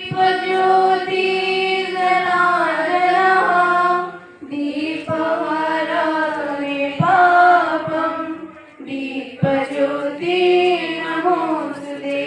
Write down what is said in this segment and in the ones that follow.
ज्योति जनार्दनः दीपहरणे पापं दीपज्योति नमोस्तुते।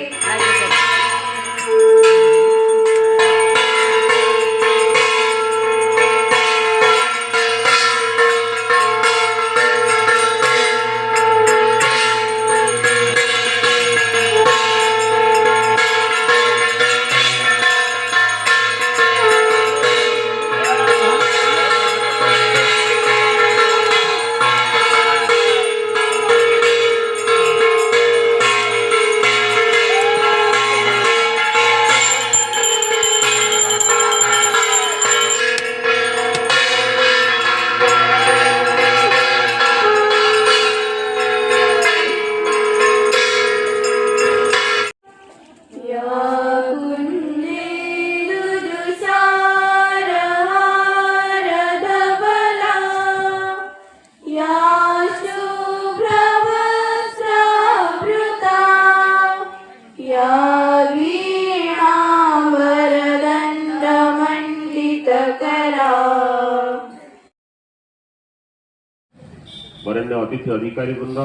वरेण्य अतिथि अधिकारी वृंद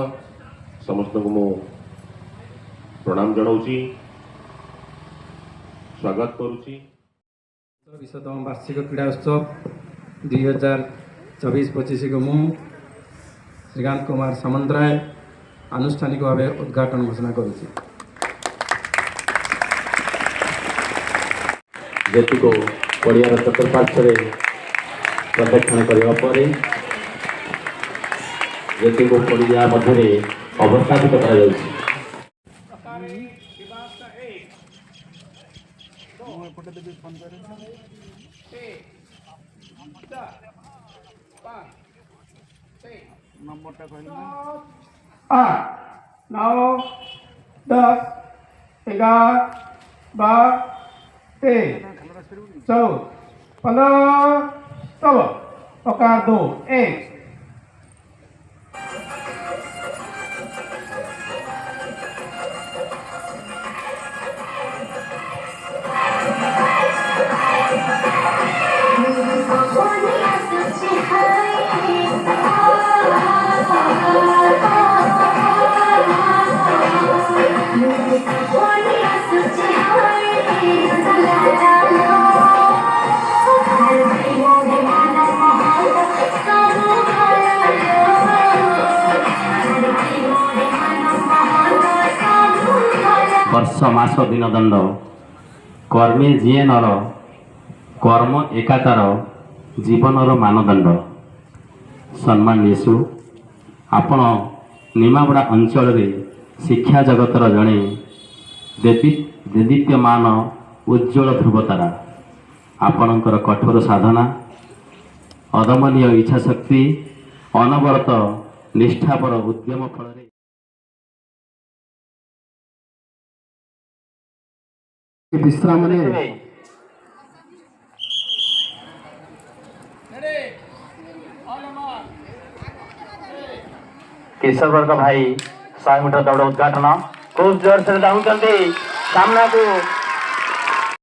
समस्त को मो प्रणाम जनाऊँगी स्वागत करुच्ची। 20तम वार्षिक क्रीड़ा उत्सव 2024-25 को मु श्रीकांत कुमार सामंतराय आनुष्ठानिक भाव उद्घाटन घोषणा करुच्ची। जेती को पड़ियार चतुर्पार्श्व प्रदक्षिण करने जेती को पड़िया मध्य अवस्थापित कर आठ 9 10 11 12 13 14 15 16 औकार 2 1 वर्ष मास दिन दंड कर्मे जीए नर कर्म एकाकार जीवनर मानदंड। सम्मान येसु आपण निमाबड़ा अंचल रे शिक्षा जगतर जड़े देदीप्यमान उज्ज्वल ध्रुवतारा। आपणकर कठोर साधना अदमनीय इच्छाशक्ति अनवरत निष्ठापर उद्यम फल विश्राम ने किशोर वर्ग भाई 100 मीटर दौड़ उद्घाटन खूब जोर से दाऊँ सामना को